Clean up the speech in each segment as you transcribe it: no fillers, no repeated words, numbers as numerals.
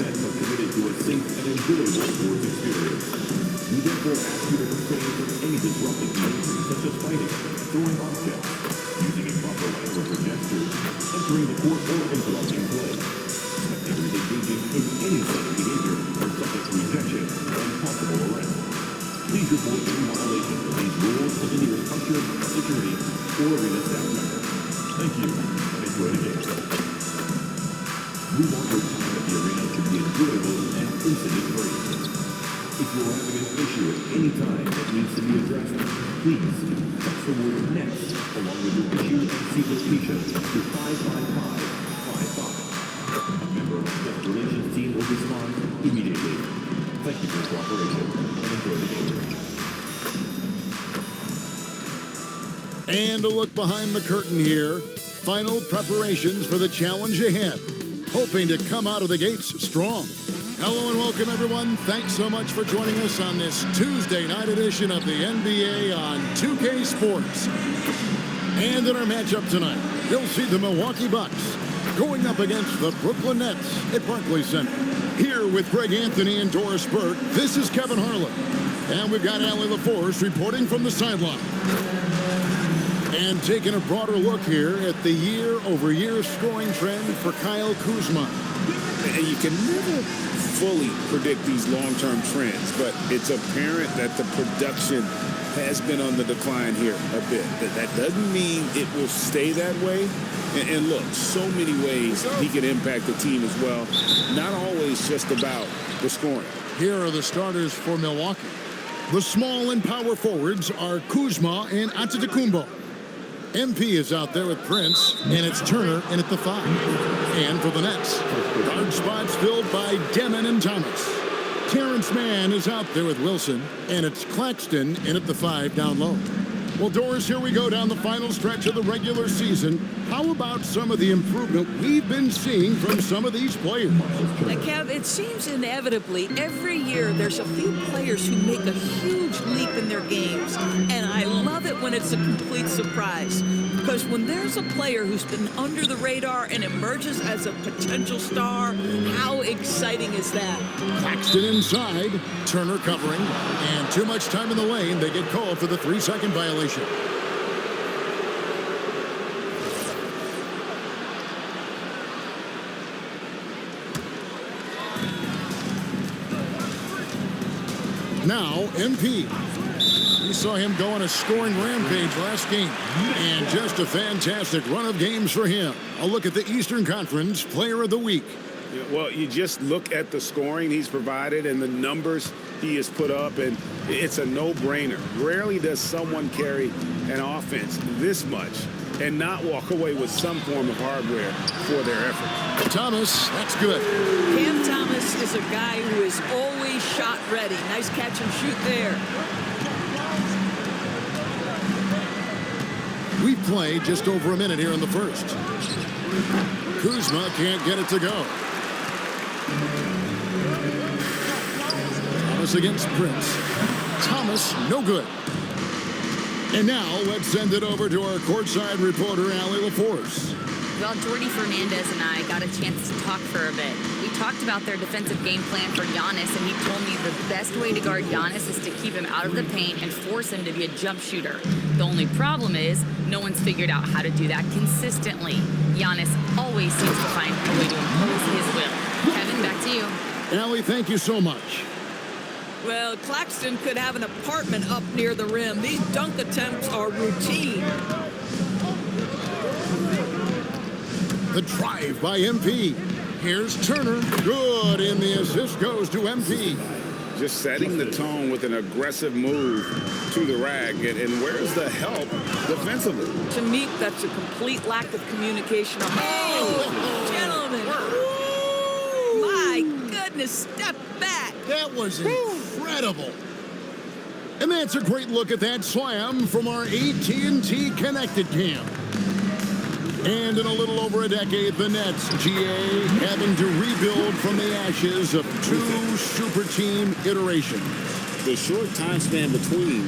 Nets are committed to a safe and enjoyable sports experience. We therefore ask you to refrain from any disruptive behavior such as fighting, throwing objects, using improper language or gestures, entering the court or interrupting play. Spectators engaging in any such behavior are subject to rejection and possible arrest. Please report any violations of these rules to the nearest usher, security, or arena staff member. Thank you, and enjoy the game. We want your time at the arena to be enjoyable and incident-free. If you are having an issue at any time that needs to be addressed, please text the word NEXT along with your issue and seek location to 55555. A member of the guest relations team will respond immediately. Thank you for your cooperation and enjoy the game. And a look behind the curtain here. Final preparations for the challenge ahead. Hoping to come out of the gates strong. Hello and welcome, everyone. Thanks so much for joining us on this Tuesday night edition of the NBA on 2K Sports. And in our matchup tonight, you'll see the Milwaukee Bucks going up against the Brooklyn Nets at Barclays Center. Here with Greg Anthony and Doris Burke, this is Kevin Harlan. And we've got Allie LaForce reporting from the sideline. And taking a broader look here at the year-over-year scoring trend for Kyle Kuzma. And you can never fully predict these long-term trends, but it's apparent that the production has been on the decline here a bit. That doesn't mean it will stay that way. And look, so many ways he can impact the team as well. Not always just about the scoring. Here are the starters for Milwaukee. The small and power forwards are Kuzma and Antetokounmpo. MP is out there with Prince, and it's Turner in at the 5. And for the Nets, guard spots filled by Demon and Thomas. Terrence Mann is out there with Wilson, and it's Claxton in at the 5 down low. Well, Doris, here we go down the final stretch of the regular season. How about some of the improvement we've been seeing from some of these players? Kev, it seems inevitably every year there's a few players who make a huge leap in their games. And I love it when it's a complete surprise. Because when there's a player who's been under the radar and emerges as a potential star, how exciting is that? Claxton inside, Turner covering, and too much time in the lane. They get called for the 3-second violation. Now, MP. We saw him go on a scoring rampage last game. And just a fantastic run of games for him. A look at the Eastern Conference Player of the Week. Well, you just look at the scoring he's provided and the numbers he has put up, and it's a no-brainer. Rarely does someone carry an offense this much and not walk away with some form of hardware for their effort. Thomas, that's good. Cam Thomas is a guy who is always shot ready. Nice catch and shoot there. We've played just over a minute here in the first. Kuzma can't get it to go. Thomas against Prince. Thomas, no good. And now let's send it over to our courtside reporter, Allie LaForce. Well, Jordy Fernandez and I got a chance to talk for a bit. We talked about their defensive game plan for Giannis, and he told me the best way to guard Giannis is to keep him out of the paint and force him to be a jump shooter. The only problem is no one's figured out how to do that consistently. Giannis always seems to find a way to impose his will. Kevin, back to you. Allie, thank you so much. Well, Claxton could have an apartment up near the rim. These dunk attempts are routine. The drive by MP. Here's Turner. Good, and the assist goes to MP. Just setting the tone with an aggressive move to the rack. And where's the help defensively? To me, that's a complete lack of communication. Oh, gentlemen. Woo! My goodness, step back. That was incredible. And that's a great look at that slam from our AT&T Connected Cam. And in a little over a decade, the Nets, GA, having to rebuild from the ashes of 2 super team iterations. The short time span between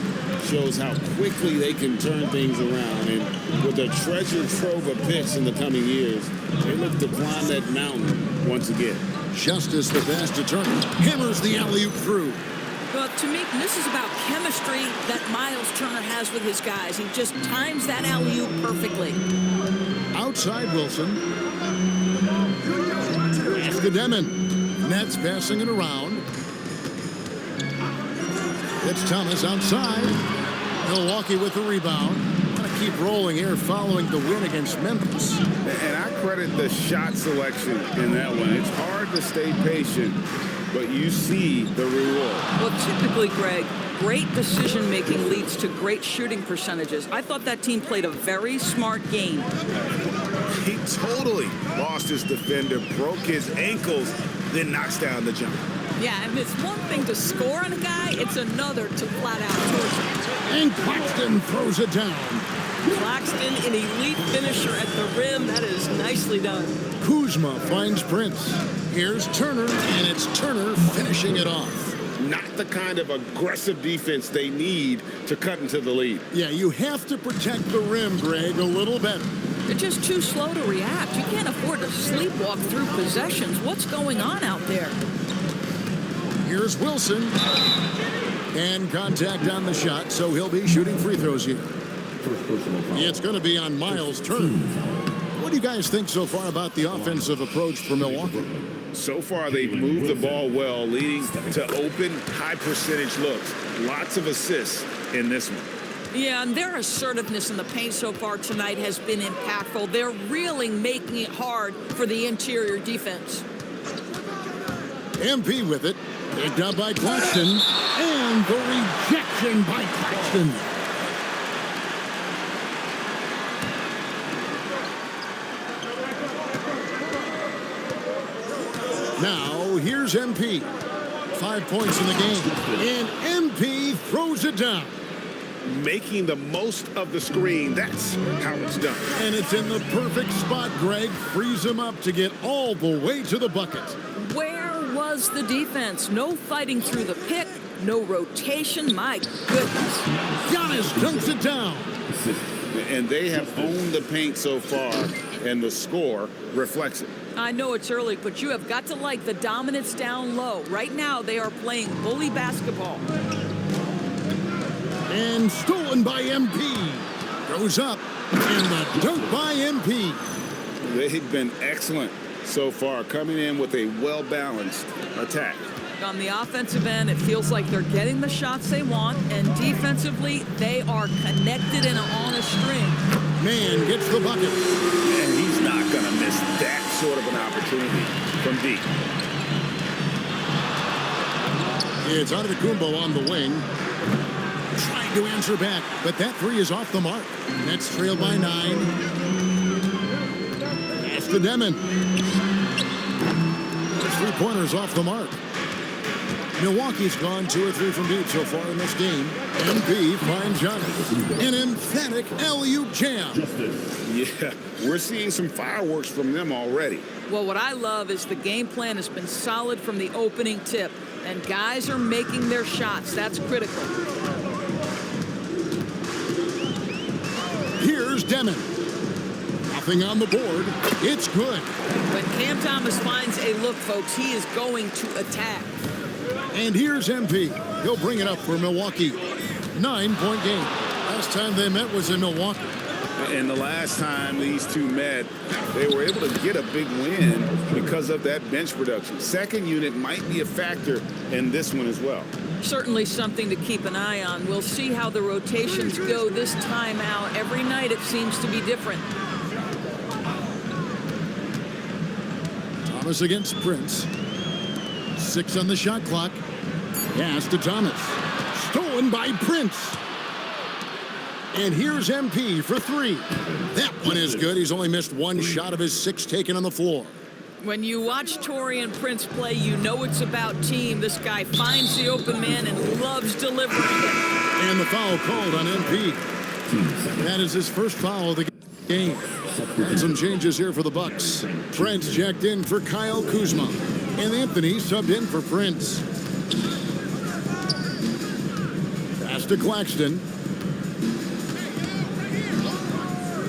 shows how quickly they can turn things around. And with a treasure trove of picks in the coming years, they look to climb that mountain once again. Justice, the pass to Turner. Hammers the alley-oop through. Well, to me, this is about chemistry that Miles Turner has with his guys. He just times that alley-oop perfectly. Outside Wilson. Pass to Demon. Nets passing it around. It's Thomas outside. Milwaukee with the rebound. Gonna keep rolling here following the win against Memphis. And I credit the shot selection in that one. It's hard to stay patient, but you see the reward. Well, typically, Greg, great decision-making leads to great shooting percentages. I thought that team played a very smart game. He totally lost his defender, broke his ankles, then knocks down the jump. Yeah, and it's one thing to score on a guy, it's another to flat-out torch him. And Claxton throws it down. Claxton, an elite finisher at the rim. That is nicely done. Kuzma finds Prince. Here's Turner, and it's Turner finishing it off. Not the kind of aggressive defense they need to cut into the lead. Yeah, you have to protect the rim, Greg, a little better. They're just too slow to react. You can't afford to sleepwalk through possessions. What's going on out there? Here's Wilson. And contact on the shot, so he'll be shooting free throws here. It's going to be on Miles Turner. What do you guys think so far about the offensive approach for Milwaukee? So far, they've moved the ball well, leading to open, high-percentage looks. Lots of assists in this one. Yeah, and their assertiveness in the paint so far tonight has been impactful. They're really making it hard for the interior defense. MP with it. Picked up by Claxton. And the rejection by Claxton. Now, here's MP. 5 points in the game. And MP throws it down. Making the most of the screen, that's how it's done. And it's in the perfect spot, Greg. Frees him up to get all the way to the bucket. Where was the defense? No fighting through the pick, no rotation. My goodness. Giannis dunks it down. And they have owned the paint so far, and the score reflects it. I know it's early, but you have got to like the dominance down low. Right now, they are playing bully basketball. And stolen by MP. Goes up. And the dunk by MP. They've been excellent so far, coming in with a well-balanced attack. On the offensive end, it feels like they're getting the shots they want, and defensively, they are connected and on a string. Man gets the bucket. And he's not going to miss that sort of an opportunity from deep. It's Antetokounmpo on the wing. Trying to answer back, but that three is off the mark. Nets trailed by 9. Pass to Demon. Those three-pointers off the mark. Milwaukee's gone 2 or 3 from deep so far in this game. MP finds Giannis. An emphatic alley-oop jam. Yeah, we're seeing some fireworks from them already. Well, what I love is the game plan has been solid from the opening tip, and guys are making their shots. That's critical. Here's Demon. Nothing on the board. It's good. When Cam Thomas finds a look, folks, he is going to attack. And here's MP. He'll bring it up for Milwaukee. 9-point game. Last time they met was in Milwaukee. And the last time these two met, they were able to get a big win because of that bench production. Second unit might be a factor in this one as well. Certainly something to keep an eye on. We'll see how the rotations go this time out. Every night it seems to be different. Thomas against Prince. 6 on the shot clock. Pass to Thomas. Stolen by Prince. And here's MP for 3. That one is good. He's only missed 1 shot of his 6 taken on the floor. When you watch Taurean Prince play, you know it's about team. This guy finds the open man and loves delivering it. And the foul called on MP. That is his first foul of the game. And some changes here for the Bucks. Prince jacked in for Kyle Kuzma. And Anthony subbed in for Prince. Pass to Claxton.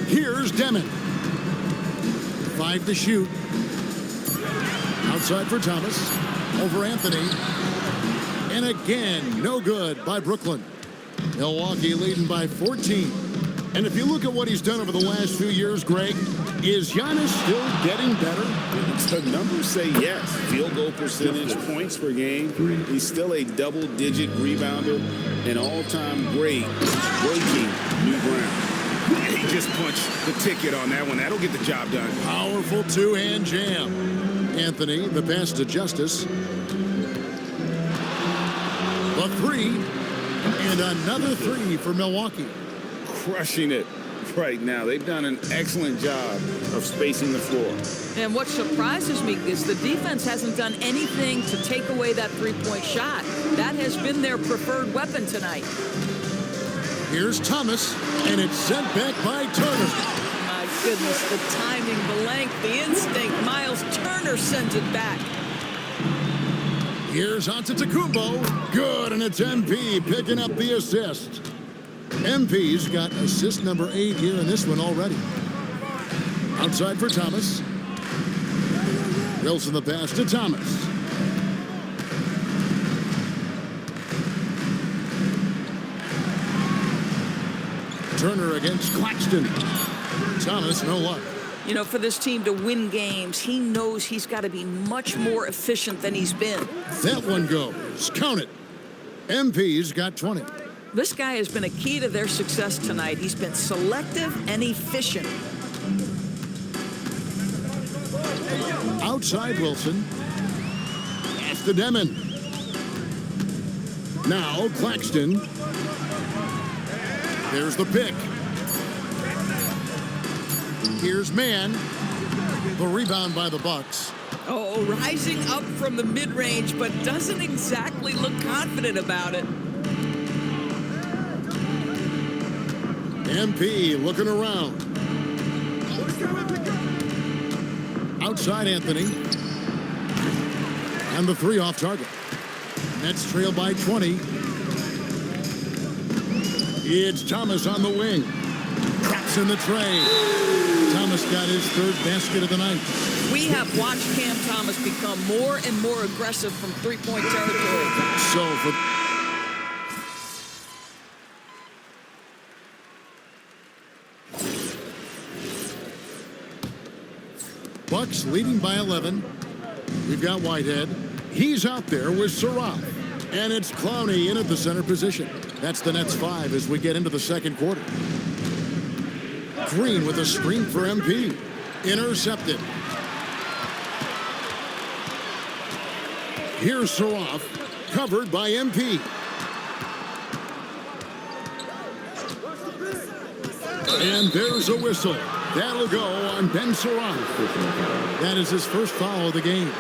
Here's Demon. 5 to shoot. Outside for Thomas. Over Anthony. And again, no good by Brooklyn. Milwaukee leading by 14. And if you look at what he's done over the last few years, Greg, is Giannis still getting better? The numbers say yes. Field goal percentage, points per game. He's still a double-digit rebounder, an all-time great, breaking new ground. He just punched the ticket on that one. That'll get the job done. Powerful two-hand jam. Anthony, the pass to Justice. The three, and another three for Milwaukee. Crushing it right now. They've done an excellent job of spacing the floor. And what surprises me is the defense hasn't done anything to take away that three-point shot. That has been their preferred weapon tonight. Here's Thomas, and it's sent back by Turner. My goodness, the timing, the length, the instinct. Miles Turner sends it back. Here's Antetokounmpo. Good, and it's MP picking up the assist. MP's got assist number 8 here in this one already. Outside for Thomas. Wilson the pass to Thomas. Turner against Claxton. Thomas, no luck. You know, for this team to win games, he knows he's got to be much more efficient than he's been. That one goes. Count it. MP's got 20. This guy has been a key to their success tonight. He's been selective and efficient. Outside Wilson. Pass to Demon. Now Claxton. There's the pick. Here's Mann. The rebound by the Bucks. Oh, rising up from the mid-range, but doesn't exactly look confident about it. MP looking around. Outside Anthony. And the three off target. Nets trail by 20. It's Thomas on the wing. Drops in the tray. Thomas got his third basket of the night. We have watched Cam Thomas become more and more aggressive from three-point territory. So for Bucks leading by 11. We've got Whitehead. He's out there with Saraf. And it's Clowney in at the center position. That's the Nets 5 as we get into the second quarter. Green with a screen for MP. Intercepted. Here's Saraf. Covered by MP. And there's a whistle. That'll go on Ben Saraf. That is his first foul of the game.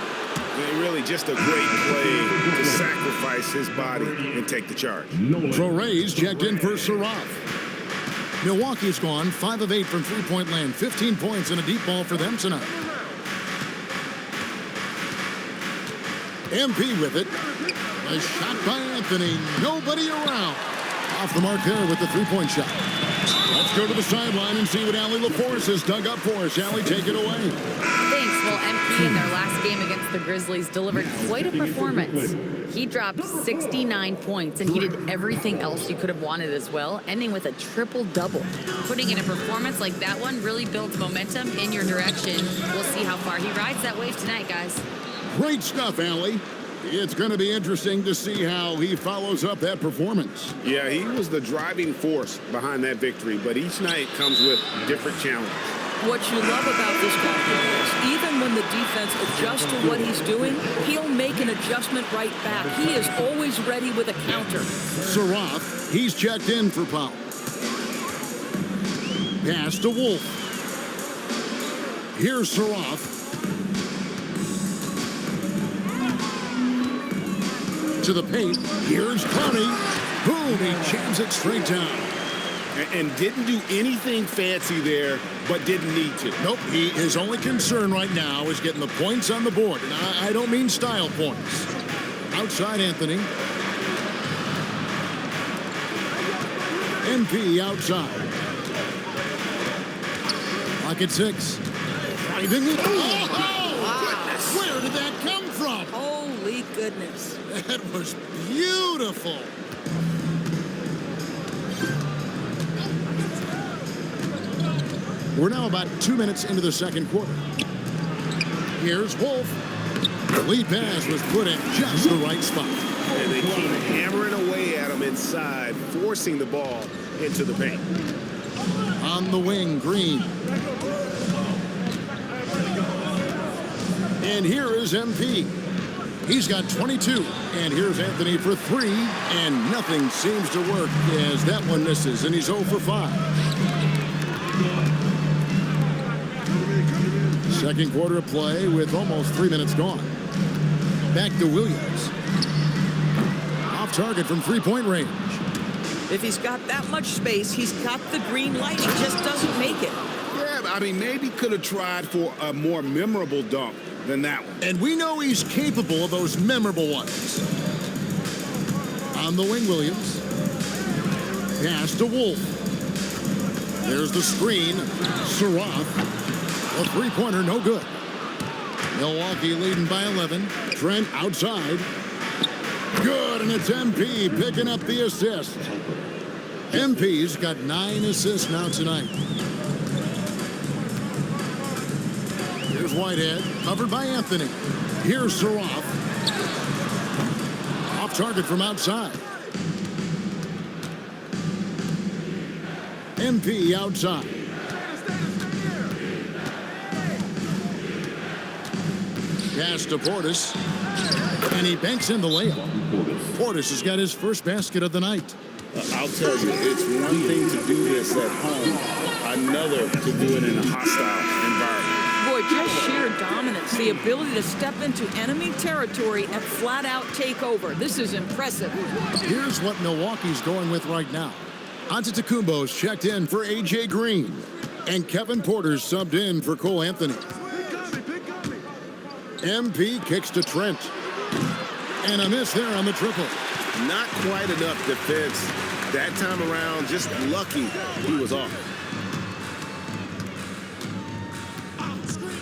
Really just a great play to sacrifice his body and take the charge. Torres checked in for Saraf. Milwaukee's gone 5 of 8 from three-point land. 15 points and a deep ball for them tonight. MP with it. A shot by Anthony. Nobody around. Off the mark there with the three-point shot. Let's go to the sideline and see what Allie LaForce has dug up for us. Allie, take it away. Thanks. Well, MP in their last game against the Grizzlies delivered quite a performance. He dropped 69 points, and he did everything else you could have wanted as well, ending with a triple-double. Putting in a performance like that one really builds momentum in your direction. We'll see how far he rides that wave tonight, guys. Great stuff, Allie. It's going to be interesting to see how he follows up that performance. Yeah, he was the driving force behind that victory, but each night comes with different challenges. What you love about this guy is even when the defense adjusts to what he's doing, he'll make an adjustment right back. He is always ready with a counter. Saraf, he's checked in for Powell. Pass to Wolf. Here's Saraf. To the paint. Here's Clowney. Boom, he jams it straight down. And didn't do anything fancy there, but didn't need to. Nope, his only concern right now is getting the points on the board. And I don't mean style points. Outside Anthony. MP outside. Pocket 6. Driving it. Yes. Where did that come from? Holy goodness. That was beautiful. We're now about 2 minutes into the second quarter. Here's Wolf. The lead pass was put in just the right spot. And they keep hammering away at him inside, forcing the ball into the paint. On the wing, Green. And here is MP. He's got 22. And here's Anthony for 3. And nothing seems to work as that one misses. And he's 0 for 5. Second quarter of play with almost 3 minutes gone. Back to Williams. Off target from three-point range. If he's got that much space, he's got the green light. He just doesn't make it. Yeah, I mean, maybe could have tried for a more memorable dunk than that one. And we know he's capable of those memorable ones. On the wing, Williams. Pass to Wolf. There's the screen. Sarath. A three-pointer, no good. Milwaukee leading by 11. Trent outside. Good, and it's MP picking up the assist. MP's got 9 assists now tonight. Here's Whitehead, covered by Anthony. Here's Sarath. Off target from outside. MP outside. Pass to Portis. And he banks in the layup. Portis has got his first basket of the night. I'll tell you, it's one thing to do this at home, another to do it in a hostile environment. Boy, just sheer dominance, the ability to step into enemy territory and flat out take over. This is impressive. Here's what Milwaukee's going with right now. Antetokounmpo's checked in for A.J. Green. And Kevin Porter's subbed in for Cole Anthony. MP kicks to Trent. And a miss there on the triple. Not quite enough defense that time around. Just lucky he was off.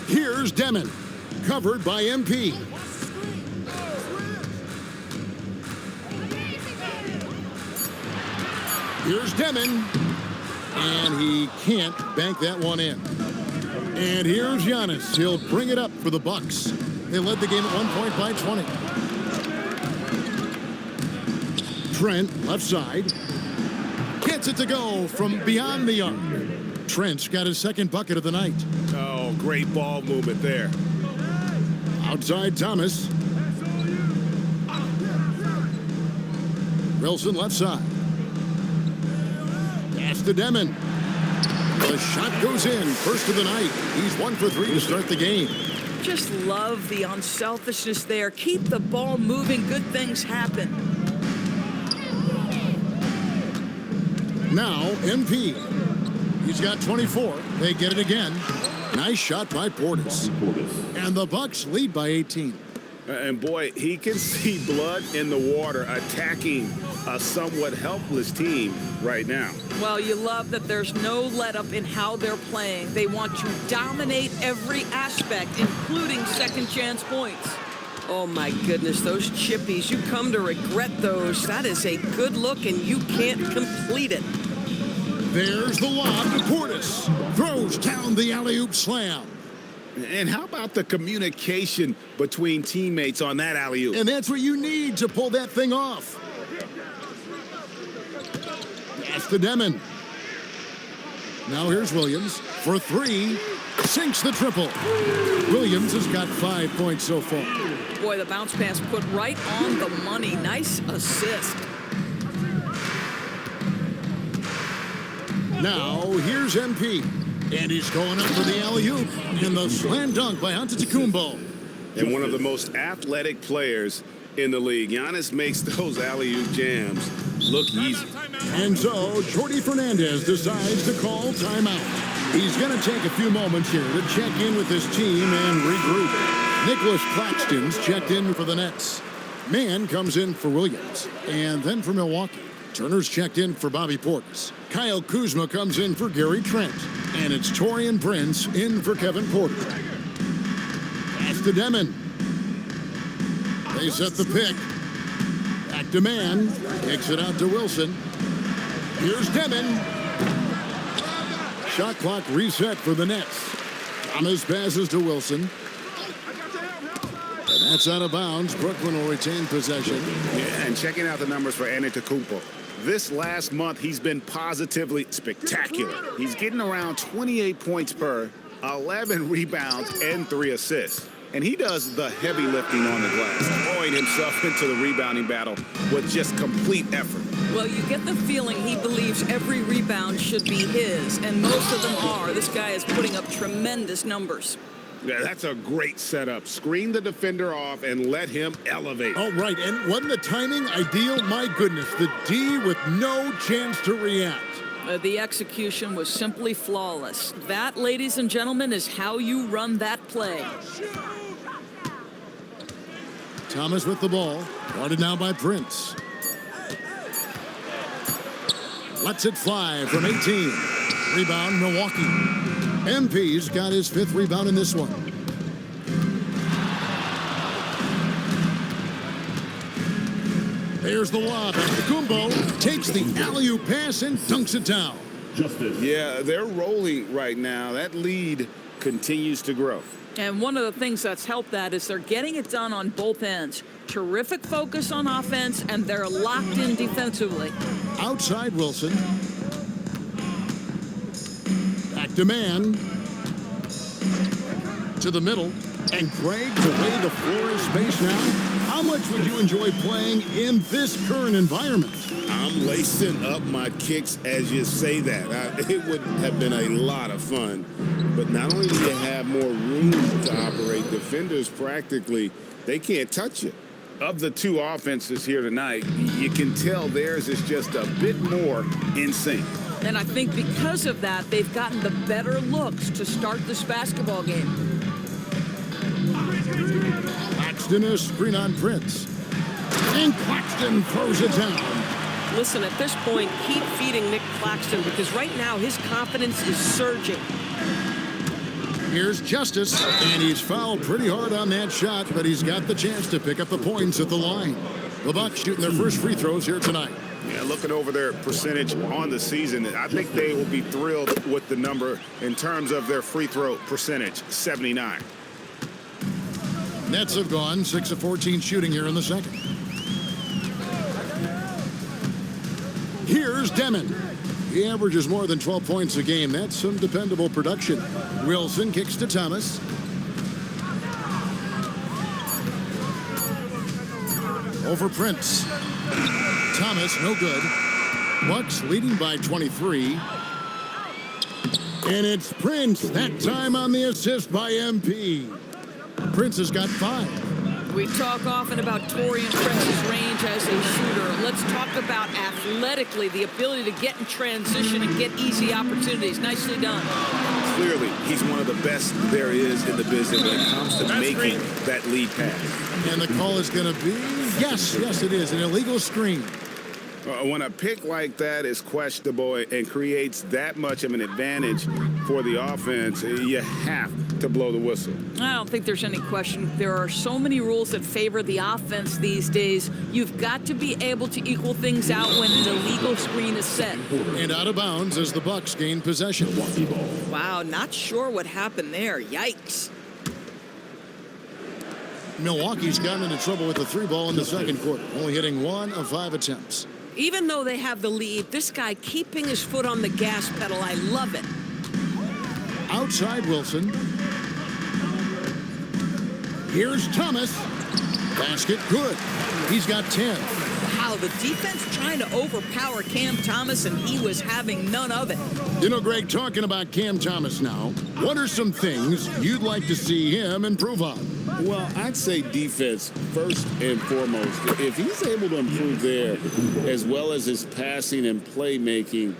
Here's Demon, covered by MP. Here's Demon, and he can't bank that one in. And here's Giannis. He'll bring it up for the Bucks. They led the game at 1 point by 20. Trent, left side. Gets it to go from beyond the arc. Trent's got his second bucket of the night. Oh, great ball movement there. Outside Thomas. Wilson left side. Pass to Demon. The shot goes in. First of the night. He's 1 for 3 to start the game. Just love the unselfishness there. Keep the ball moving. Good things happen. Now, MP. He's got 24. They get it again. Nice shot by Portis. And the Bucks lead by 18. And boy, he can see blood in the water attacking a somewhat helpless team right now. Well, you love that there's no let-up in how they're playing. They want to dominate every aspect, including second-chance points. Oh, my goodness, those chippies, you come to regret those. That is a good look, and you can't complete it. There's the lob to Portis. Throws down the alley-oop slam. And how about the communication between teammates on that alley-oop? And that's what you need to pull that thing off. Pass to Demon. Now here's Williams for 3. Sinks the triple. Williams has got 5 points so far. Boy, the bounce pass put right on the money. Nice assist. Now here's MP. And he's going up for the alley-oop. And the slam dunk by Antetokounmpo. And one of the most athletic players in the league. Giannis makes those alley-oop jams look easy. And so Jordi Fernandez decides to call timeout. He's going to take a few moments here to check in with his team and regroup. Nicholas Claxton's checked in for the Nets. Mann comes in for Williams. And then for Milwaukee, Turner's checked in for Bobby Portis. Kyle Kuzma comes in for Gary Trent. And it's Taurean Prince in for Kevin Porter. Pass to Demon. They set the pick. Back to man. Kicks it out to Wilson. Here's Demon. Shot clock reset for the Nets. Thomas passes to Wilson. And that's out of bounds. Brooklyn will retain possession. Yeah, and checking out the numbers for Antetokounmpo. This last month, he's been positively spectacular. He's getting around 28 points per, 11 rebounds, and 3 assists. And he does the heavy lifting on the glass, throwing himself into the rebounding battle with just complete effort. Well, you get the feeling he believes every rebound should be his, and most of them are. This guy is putting up tremendous numbers. Yeah, that's a great setup. Screen the defender off and let him elevate. Oh, right. And wasn't the timing ideal? My goodness, the D with no chance to react. The execution was simply flawless. That, ladies and gentlemen, is how you run that play. Thomas with the ball. Guarded now by Prince. Lets it fly from 18. Rebound, Milwaukee. MP's got his 5th rebound in this one. There's the lob. Kumbo takes the alley-oop pass and dunks it down. Yeah, they're rolling right now. That lead continues to grow. And one of the things that's helped that is they're getting it done on both ends. Terrific focus on offense, and they're locked in defensively. Outside Wilson. Back to man. To the middle. And Greg, the way the floor is spaced now, how much would you enjoy playing in this current environment? I'm lacing up my kicks as you say that. It would have been a lot of fun. But not only do you have more room to operate, defenders practically, they can't touch you. Of the two offenses here tonight, you can tell theirs is just a bit more in sync. And I think because of that, they've gotten the better looks to start this basketball game. Claxton is screen on Prince. And Claxton throws it down. Listen, at this point, keep feeding Nick Claxton because right now his confidence is surging. Here's Justice, and he's fouled pretty hard on that shot, but he's got the chance to pick up the points at the line. The Bucks shooting their first free throws here tonight. Yeah, looking over their percentage on the season, I think they will be thrilled with the number in terms of their free throw percentage, 79. Nets have gone 6 of 14 shooting here in the second. Here's Demon. He averages more than 12 points a game. That's some dependable production. Wilson kicks to Thomas. Over Prince. Thomas, no good. Bucks leading by 23. And it's Prince, that time on the assist by MP. Prince has got 5. We talk often about Taurean Prince's range as a shooter. Let's talk about athletically, the ability to get in transition and get easy opportunities. Nicely done. Clearly, he's one of the best there is in the business when it comes to making that lead pass. And the call is going to be, yes, it is, an illegal screen. When a pick like that is questionable and creates that much of an advantage for the offense, you have to blow the whistle. I don't think there's any question. There are so many rules that favor the offense these days. You've got to be able to equal things out when an illegal screen is set. And out of bounds as the Bucks gain possession. Wow, not sure what happened there. Yikes. Milwaukee's gotten into trouble with the 3-ball in the second quarter, only hitting 1 of 5 attempts. Even though they have the lead, this guy keeping his foot on the gas pedal, I love it. Outside Wilson. Here's Thomas. Basket good. He's got 10. Wow, the defense trying to overpower Cam Thomas, and he was having none of it. You know, Greg, talking about Cam Thomas now, what are some things you'd like to see him improve on? Well, I'd say defense first and foremost. If he's able to improve there, as well as his passing and playmaking,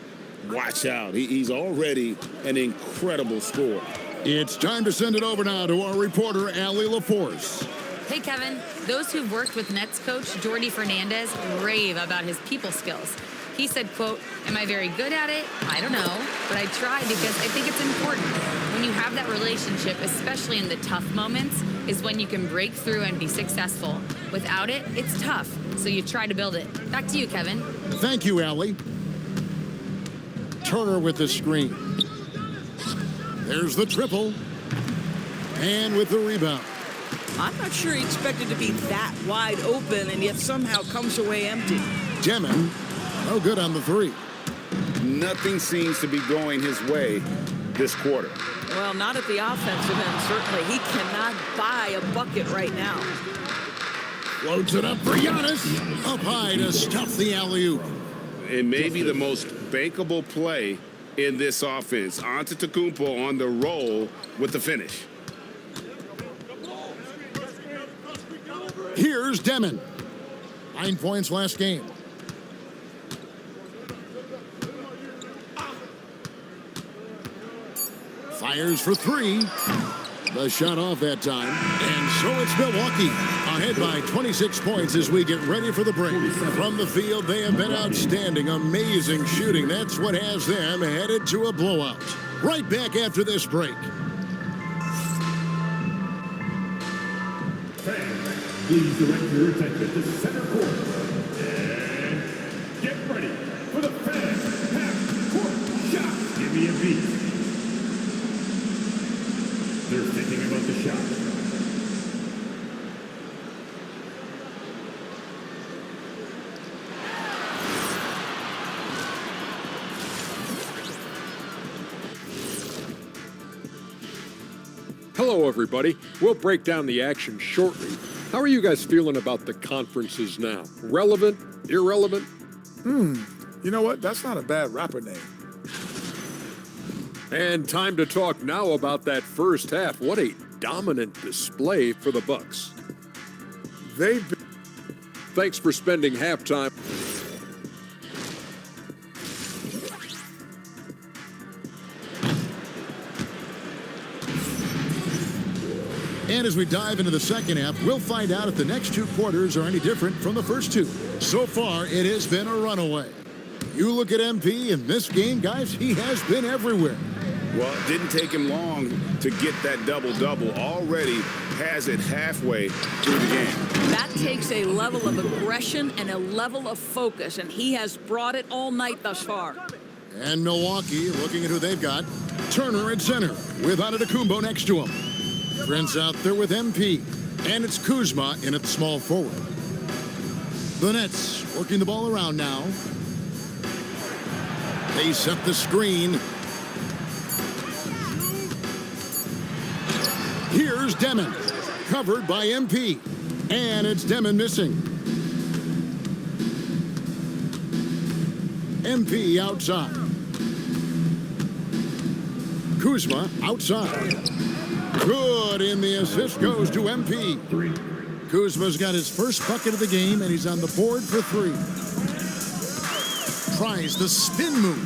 watch out. He's already an incredible scorer. It's time to send it over now to our reporter, Allie LaForce. Hey, Kevin. Those who've worked with Nets coach Jordi Fernandez rave about his people skills. He said, quote, "Am I very good at it? I don't know, but I try because I think it's important. When you have that relationship, especially in the tough moments, is when you can break through and be successful. Without it, it's tough, so you try to build it." Back to you, Kevin. Thank you, Allie. Turner with the screen. There's the triple. And with the rebound. I'm not sure he expected to be that wide open and yet somehow comes away empty. Demon, no good on the three. Nothing seems to be going his way this quarter. Well, not at the offensive end, certainly. He cannot buy a bucket right now. Floats it up for Giannis. Up high to stuff the alley-oop. It may be the most bankable play in this offense. Antetokounmpo on the roll with the finish. Here's Demon. 9 points last game. Fires for three. The shot off that time. And so it's Milwaukee ahead by 26 points as we get ready for the break. From the field, they have been outstanding. Amazing shooting. That's what has them headed to a blowout. Right back after this break. Please direct your attention to center court. And get ready for the fans half-court shot. Give me a beat. They're thinking about the shot. Hello, everybody. We'll break down the action shortly. How are you guys feeling about the conferences now? Relevant? Irrelevant? You know what? That's not a bad rapper name. And time to talk now about that first half. What a dominant display for the Bucks. Thanks for spending halftime. And as we dive into the second half, we'll find out if the next two quarters are any different from the first two. So far, it has been a runaway. You look at MP in this game, guys, he has been everywhere. Well, it didn't take him long to get that double-double. Already has it halfway through the game. That takes a level of aggression and a level of focus, and he has brought it all night thus far. And Milwaukee, looking at who they've got, Turner at center with Antetokounmpo next to him. Prince out there with MP, and it's Kuzma in at small forward. The Nets working the ball around now. They set the screen. Here's Demon, covered by MP, and it's Demon missing. MP outside. Kuzma outside. Good, and the assist goes to MP. Kuzma's got his first bucket of the game, and he's on the board for three. Tries the spin move.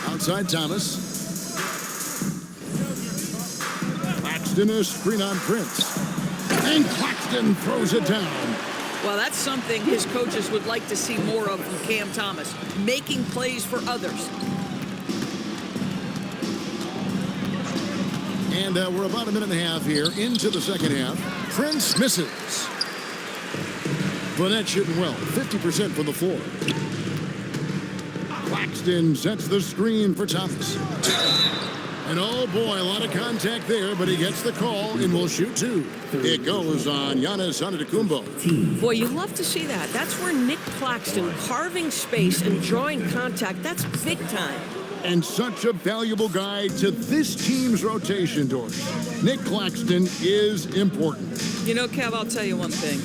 Outside Thomas. Claxton is screen on Prince. And Claxton throws it down. Well, that's something his coaches would like to see more of from Cam Thomas, making plays for others. And we're about a minute and a half here into the second half. Prince misses. Fournette shooting well, 50% from the floor. Claxton sets the screen for Thomas. And oh boy, a lot of contact there, but he gets the call and will shoot two. It goes on Giannis Antetokounmpo. Boy, you love to see that. That's where Nick Claxton carving space and drawing contact. That's big time. And such a valuable guy to this team's rotation, Doris. Nick Claxton is important. You know, Kev, I'll tell you one thing.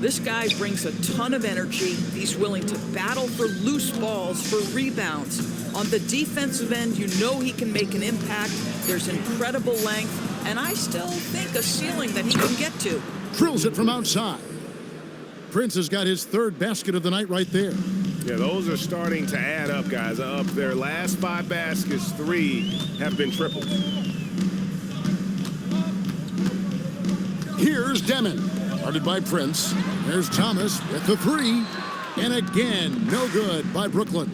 This guy brings a ton of energy. He's willing to battle for loose balls, for rebounds. On the defensive end, you know he can make an impact. There's incredible length, and I still think a ceiling that he can get to. Drills it from outside. Prince has got his third basket of the night right there. Yeah, those are starting to add up, guys. Up their last 5 baskets, 3 have been tripled. Here's Demon, guarded by Prince. There's Thomas with the three. And again, no good by Brooklyn.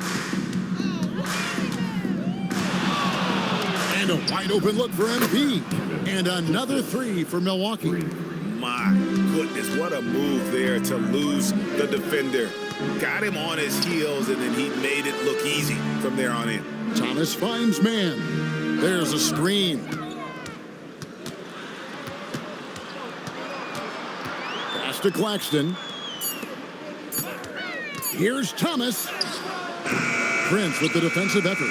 And a wide open look for MP. And another three for Milwaukee. My goodness, what a move there to lose the defender. Got him on his heels, and then he made it look easy from there on in. Thomas finds man. There's a screen. Pass to Claxton. Here's Thomas. Prince with the defensive effort.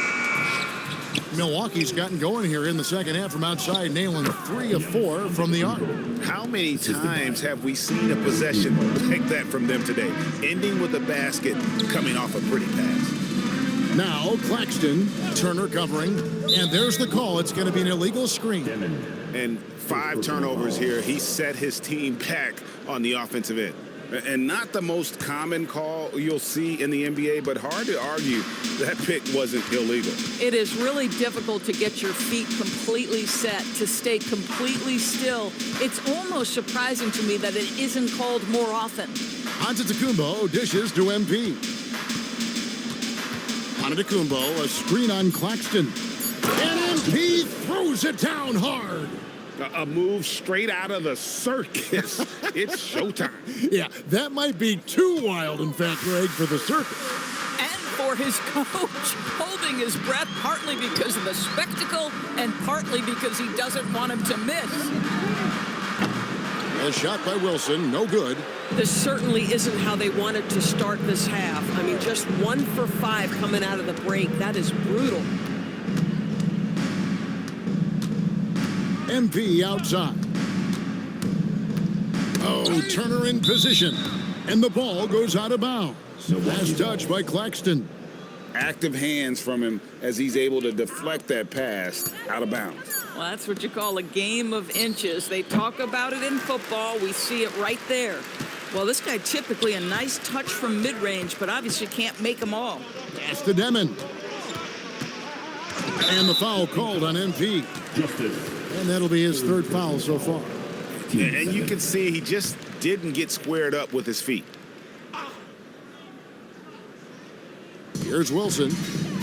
Milwaukee's gotten going here in the second half from outside, nailing 3 of 4 from the arc. How many times have we seen a possession like that from them today? Ending with a basket, coming off a pretty pass. Now Claxton, Turner covering, and there's the call. It's going to be an illegal screen. And 5 turnovers here. He set his team back on the offensive end. And not the most common call you'll see in the NBA, but hard to argue that pick wasn't illegal. It is really difficult to get your feet completely set, to stay completely still. It's almost surprising to me that it isn't called more often. Antetokounmpo dishes to MP. Antetokounmpo, a screen on Claxton. And MP throws it down hard. A move straight out of the circus. It's showtime. Yeah, that might be too wild, in fact, Greg, for the circus. And for his coach, holding his breath partly because of the spectacle and partly because he doesn't want him to miss. A shot by Wilson, no good. This certainly isn't how they wanted to start this half. I mean, just 1 for 5 coming out of the break. That is brutal. MP outside. Oh, Turner in position. And the ball goes out of bounds. Last touch by Claxton. Active hands from him as he's able to deflect that pass out of bounds. Well, that's what you call a game of inches. They talk about it in football. We see it right there. Well, this guy typically a nice touch from mid-range, but obviously can't make them all. Pass to Demon. And the foul called on MP. And that'll be his 3rd foul so far. And you can see he just didn't get squared up with his feet. Here's Wilson.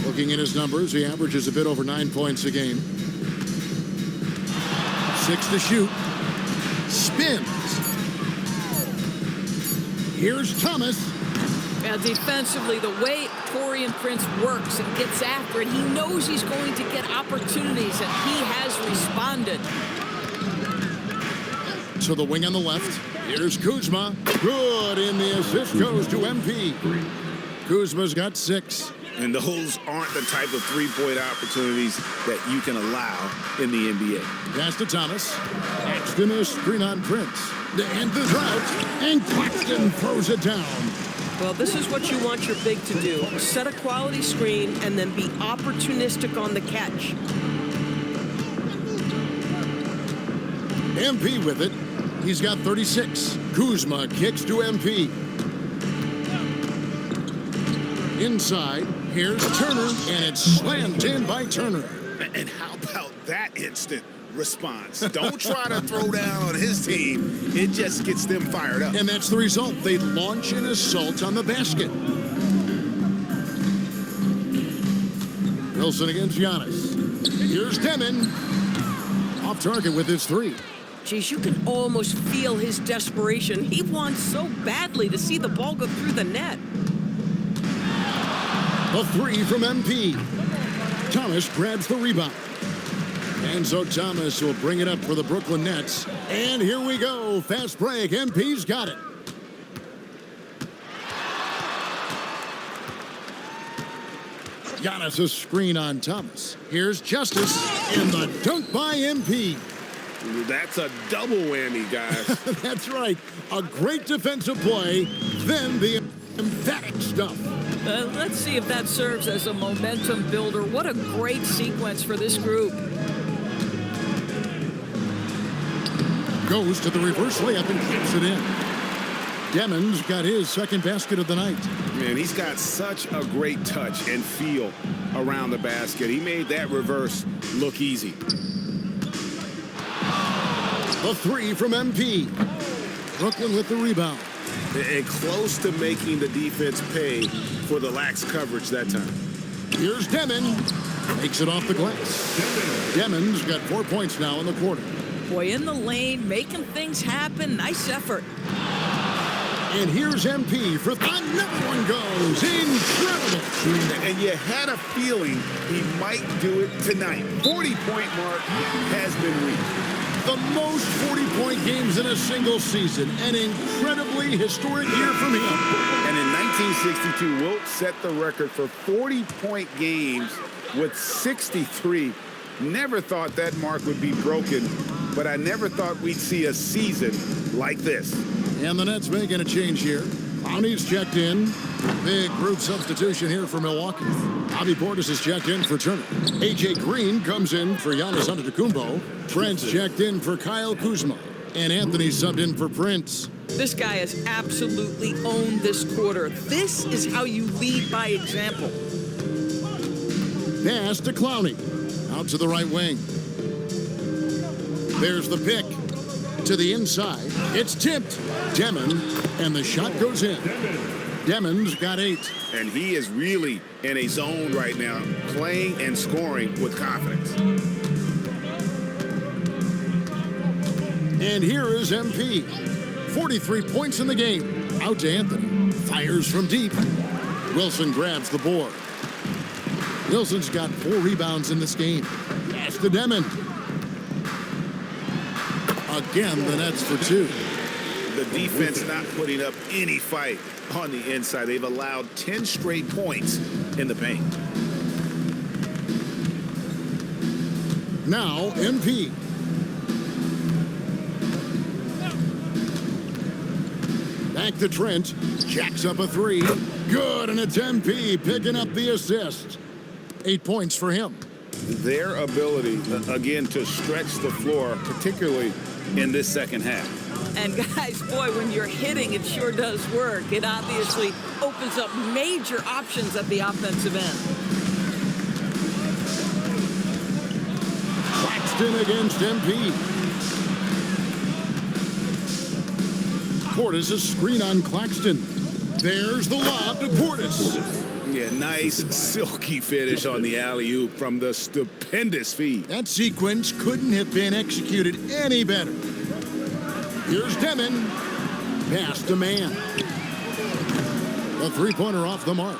Looking at his numbers, he averages a bit over 9 points a game. 6 to shoot. Spins. Here's Thomas. Now, defensively, the way Taurean Prince works and gets after it, he knows he's going to get opportunities, and he has responded. To the wing on the left. Here's Kuzma. Good, and the assist goes to MP. Kuzma's got 6. And those aren't the type of three-point opportunities that you can allow in the NBA. Pass to Thomas. Claxton a screen on Prince. To end the drought, and Claxton throws it down. Well, this is what you want your big to do. Set a quality screen and then be opportunistic on the catch. MP with it. He's got 36. Kuzma kicks to MP. Inside, here's Turner, and it's slammed in by Turner. And how about that instant response? Don't try to throw down on his team. It just gets them fired up. And that's the result. They launch an assault on the basket. Wilson against Giannis. Here's Demon. Off target with his 3. Geez, you can almost feel his desperation. He wants so badly to see the ball go through the net. A 3 from MP. Thomas grabs the rebound. And so Thomas will bring it up for the Brooklyn Nets. And here we go. Fast break. MP's got it. Giannis a screen on Thomas. Here's Justice. And the dunk by MP. That's a double whammy, guys. That's right. A great defensive play. Then the emphatic stuff. Let's see if that serves as a momentum builder. What a great sequence for this group. Goes to the reverse layup and kicks it in. Demon's got his 2nd basket of the night. Man, he's got such a great touch and feel around the basket. He made that reverse look easy. The 3 from MP. Brooklyn with the rebound. and close to making the defense pay for the lax coverage that time. Here's Demon. Makes it off the glass. Demon's got 4 points now in the quarter. Boy, in the lane, making things happen. Nice effort. And here's MP for another one goes. Incredible. And you had a feeling he might do it tonight. 40-point mark has been reached. The most 40-point games in a single season. An incredibly historic year from him. And in 1962, Wilt set the record for 40-point games with 63. Never thought that mark would be broken, but I never thought we'd see a season like this. And the Nets making a change here. Clowney's checked in. Big group substitution here for Milwaukee. Bobby Portis is checked in for Turner. A.J. Green comes in for Giannis Antetokounmpo. Trent's checked in for Kyle Kuzma. And Anthony subbed in for Prince. This guy has absolutely owned this quarter. This is how you lead by example. Pass to Clowney. Out to the right wing. There's the pick. To the inside. It's tipped. Demon. And the shot goes in. Demon's got 8. And he is really in a zone right now, playing and scoring with confidence. And here is MP. 43 points in the game. Out to Anthony. Fires from deep. Wilson grabs the board. Wilson's got 4 rebounds in this game. Pass to Demon. Again, the Nets for 2. The defense not putting up any fight on the inside. They've allowed 10 straight points in the paint. Now, MP. Back to Trent. Jacks up a 3. Good, and it's MP picking up the assist. 8 points for him. Their ability, again, to stretch the floor, particularly in this second half. And guys, boy, when you're hitting, it sure does work. It obviously opens up major options at the offensive end. Claxton against MP. Portis a screen on Claxton. There's the lob to Portis. Yeah, nice silky finish on the alley-oop from the stupendous feed. That sequence couldn't have been executed any better. Here's Demon. Pass to Man. A 3-pointer off the mark.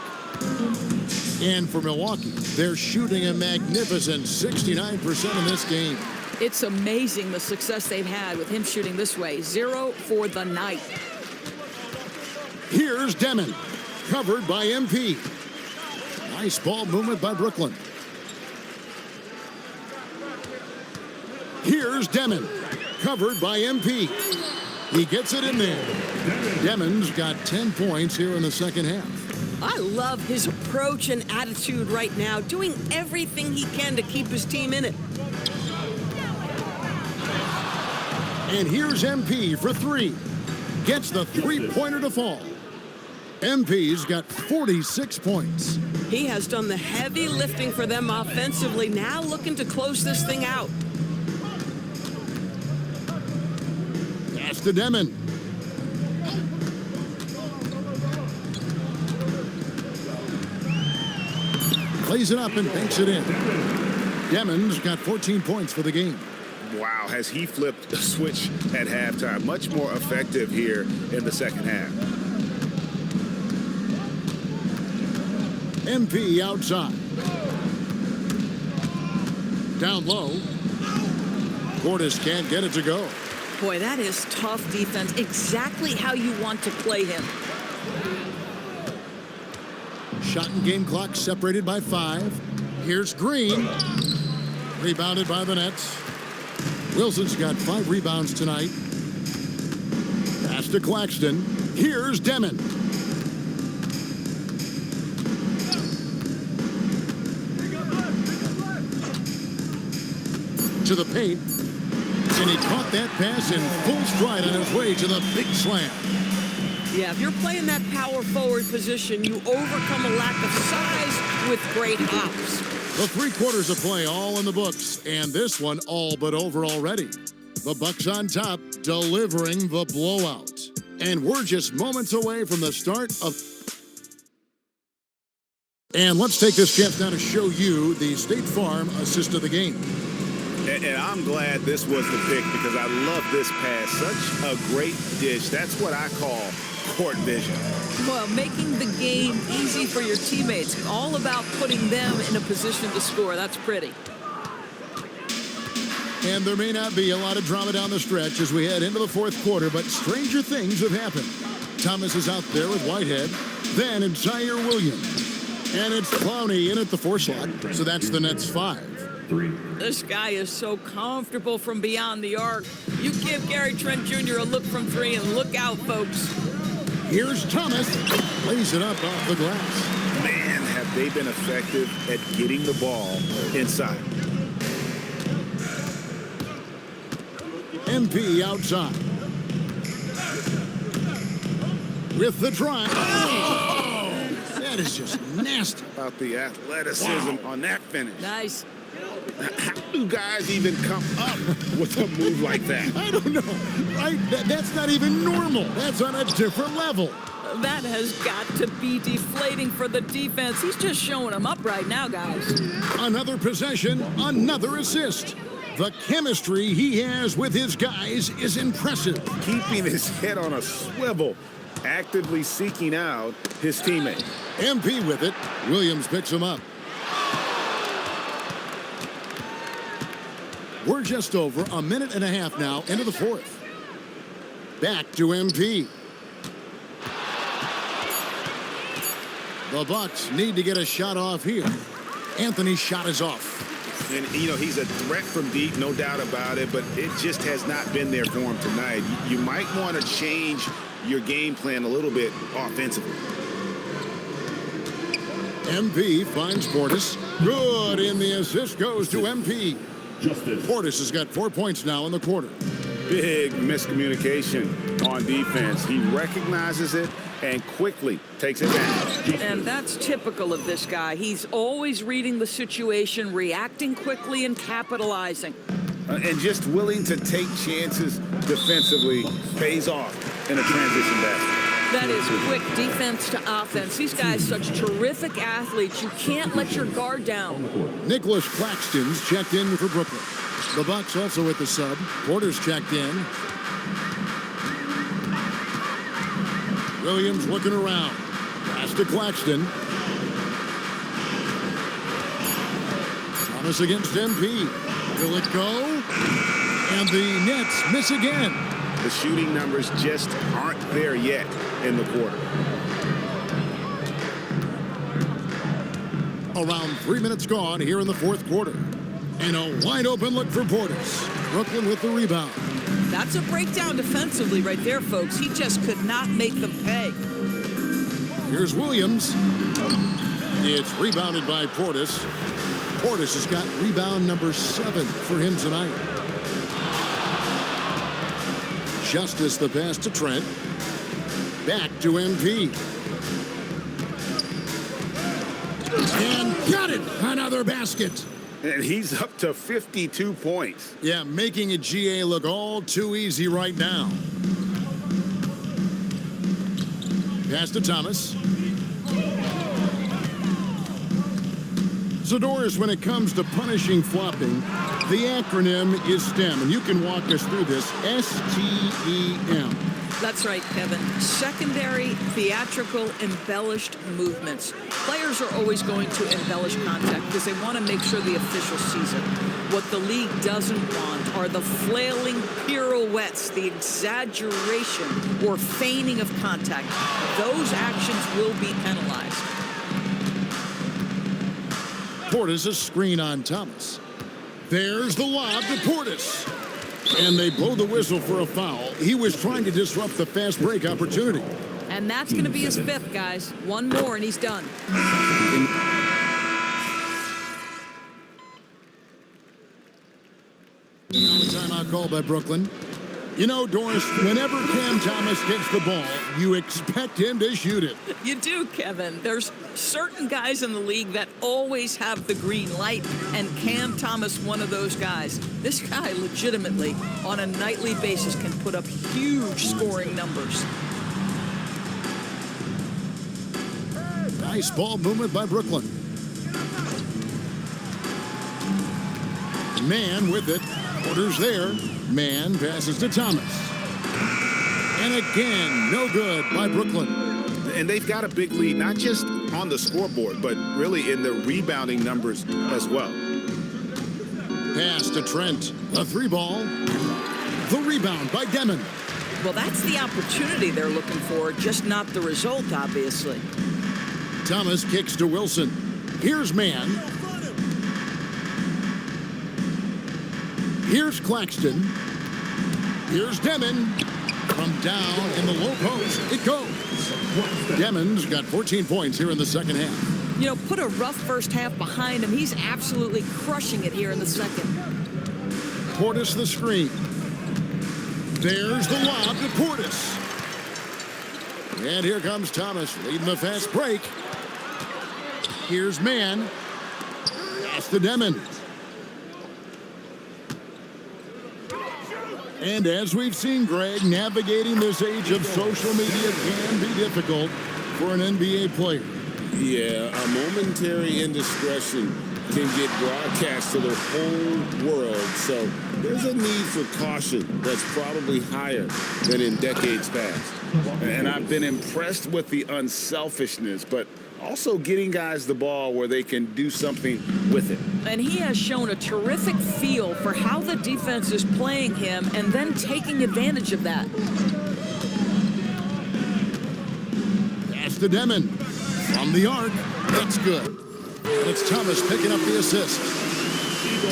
And for Milwaukee, they're shooting a magnificent 69% in this game. It's amazing the success they've had with him shooting this way. 0 for the night. Here's Demon. Covered by MP. Nice ball movement by Brooklyn. Here's Demon. Covered by MP. He gets it in there. Demon's got 10 points here in the second half. I love his approach and attitude right now, doing everything he can to keep his team in it. And here's MP for 3. Gets the 3-pointer to fall. MP's got 46 points. He has done the heavy lifting for them offensively, now looking to close this thing out. Pass to Demon. Plays it up and banks it in. Demon's got 14 points for the game. Wow, has he flipped the switch at halftime. Much more effective here in the second half. MP outside. Down low. Portis can't get it to go. Boy, that is tough defense. Exactly how you want to play him. Shot and game clock separated by 5. Here's Green. Rebounded by the Nets. Wilson's got 5 rebounds tonight. Pass to Claxton. Here's Demon. To the paint. And he caught that pass in full stride on his way to the big slam. Yeah, if you're playing that power forward position, you overcome a lack of size with great hops. The 3 quarters of play all in the books, and this one all but over already. The Bucks on top, delivering the blowout. And we're just moments away from the start of... And let's take this chance now to show you the State Farm assist of the game. And I'm glad this was the pick because I love this pass. Such a great dish. That's what I call court vision. Well, making the game easy for your teammates. All about putting them in a position to score. That's pretty. And there may not be a lot of drama down the stretch as we head into the fourth quarter, but stranger things have happened. Thomas is out there with Whitehead, then it's Zaire Williams. And it's Clowney in at the 4 slot, so that's the Nets 5. This guy is so comfortable from beyond the arc. You give Gary Trent Jr. a look from 3 and look out, folks. Here's Thomas, lays it up off the glass. Man, have they been effective at getting the ball inside. MP outside. With the drive. Oh! That is just nasty. About the athleticism on that finish. Nice. How do guys even come up with a move like that? I don't know. Right? That's not even normal. That's on a different level. That has got to be deflating for the defense. He's just showing them up right now, guys. Another possession, another assist. The chemistry he has with his guys is impressive. Keeping his head on a swivel, actively seeking out his teammate. MP with it. Williams picks him up. We're just over a minute and a half now into the fourth. Back to MP. The Bucks need to get a shot off here. Anthony's shot is off. And, you know, he's a threat from deep, no doubt about it, but it just has not been there for him tonight. You might want to change your game plan a little bit offensively. MP finds Portis. Good, and the assist goes to MP. Portis has got 4 points now in the quarter. Big miscommunication on defense. He recognizes it and quickly takes advantage. And that's typical of this guy. He's always reading the situation, reacting quickly, and capitalizing. And just willing to take chances defensively pays off in a transition basket. That is quick defense to offense. These guys such terrific athletes. You can't let your guard down. Nicholas Claxton's checked in for Brooklyn. The Bucks also with the sub. Porter's checked in. Williams looking around. Pass to Claxton. Thomas against MP. Will it go? And the Nets miss again. The shooting numbers just aren't there yet in the quarter. Around 3 minutes gone here in the fourth quarter. And a wide open look for Portis. Brooklyn with the rebound. That's a breakdown defensively right there, folks. He just could not make them pay. Here's Williams. It's rebounded by Portis. Portis has got rebound number 7 for him tonight. Justice the pass to Trent. Back to MP. And got it! Another basket. And he's up to 52 points. Yeah, making a GA look all too easy right now. Pass to Thomas. So, Doris, when it comes to punishing flopping, the acronym is STEM, and you can walk us through this. STEM. That's right, Kevin. Secondary, theatrical, embellished movements. Players are always going to embellish contact because they want to make sure the official sees it. What the league doesn't want are the flailing pirouettes, the exaggeration or feigning of contact. Those actions will be penalized. Portis a screen on Thomas. There's the lob to Portis. And they blow the whistle for a foul. He was trying to disrupt the fast break opportunity. And that's going to be his 5th, guys. One more and he's done. Timeout call by Brooklyn. You know, Doris, whenever Cam Thomas gets the ball, you expect him to shoot it. You do, Kevin. There's certain guys in the league that always have the green light, and Cam Thomas, one of those guys. This guy legitimately, on a nightly basis, can put up huge scoring numbers. Nice ball movement by Brooklyn. Man with it. Porter's there. Man passes to Thomas. And again, no good by Brooklyn. And they've got a big lead, not just on the scoreboard, but really in the rebounding numbers as well. Pass to Trent. A 3-ball. The rebound by Demon. Well, that's the opportunity they're looking for, just not the result, obviously. Thomas kicks to Wilson. Here's Man. Here's Claxton. Here's Demon. From down in the low post, it goes. Demon's got 14 points here in the second half. You know, put a rough first half behind him. He's absolutely crushing it here in the second. Portis the screen. There's the lob to Portis. And here comes Thomas leading the fast break. Here's Man. Pass to Demon. And as we've seen, Greg, navigating this age of social media can be difficult for an NBA player. Yeah, a momentary indiscretion can get broadcast to the whole world. So there's a need for caution that's probably higher than in decades past. And I've been impressed with the unselfishness, but also getting guys the ball where they can do something with it. And he has shown a terrific feel for how the defense is playing him and then taking advantage of that. Pass to Demon. From the arc. That's good. And it's Thomas picking up the assist.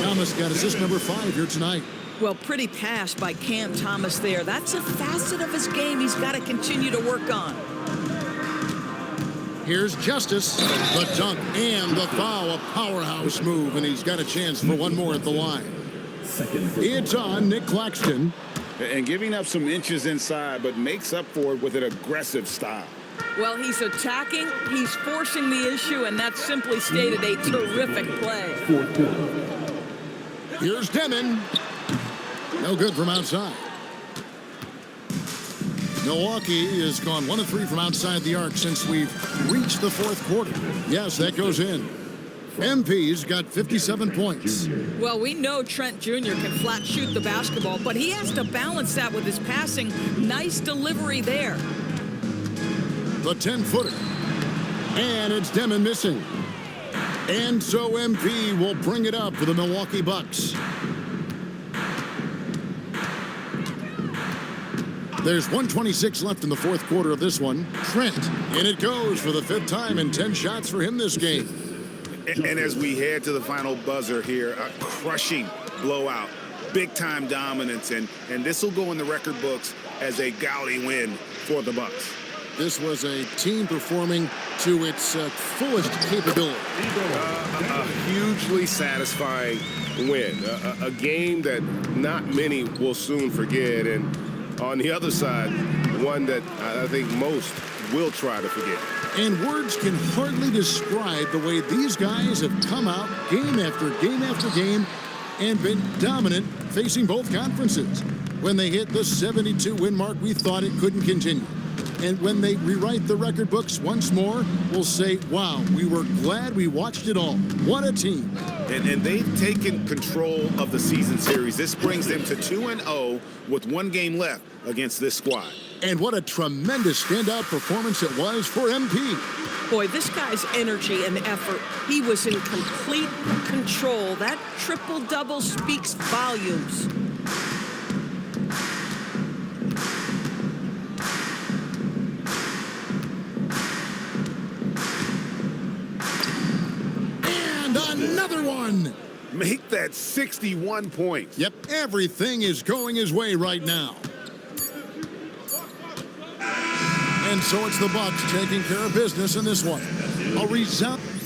Thomas got assist number 5 here tonight. Well, pretty pass by Cam Thomas there. That's a facet of his game he's got to continue to work on. Here's Justice, the dunk and the foul, a powerhouse move, and he's got a chance for one more at the line. It's on Nick Claxton. And giving up some inches inside, but makes up for it with an aggressive style. Well, he's attacking, he's forcing the issue, and that's simply stated a terrific play. Here's Demon. No good from outside. Milwaukee has gone 1 of 3 from outside the arc since we've reached the fourth quarter. Yes, that goes in. MP's got 57 points. Well, we know Trent Jr. can flat shoot the basketball, but he has to balance that with his passing. Nice delivery there. The 10-footer. And it's Demon missing. And so MP will bring it up for the Milwaukee Bucks. There's 1:26 left in the fourth quarter of this one. Trent, and it goes for the 5th time and 10 shots for him this game. And as we head to the final buzzer here, a crushing blowout, big-time dominance, and this will go in the record books as a gaudy win for the Bucks. This was a team performing to its fullest capability. A hugely satisfying win, a game that not many will soon forget, and on the other side, one that I think most will try to forget. And words can hardly describe the way these guys have come out game after game after game and been dominant facing both conferences. When they hit the 72-win mark, we thought it couldn't continue. And when they rewrite the record books once more, we'll say, wow, we were glad we watched it all. What a team. And they've taken control of the season series. This brings them to 2-0 with 1 game left against this squad. And what a tremendous standout performance it was for MP. Boy, this guy's energy and effort, he was in complete control. That triple-double speaks volumes. Another one. Make that 61 points. Yep, everything is going his way right now. And so it's the Bucks taking care of business in this one. A resounding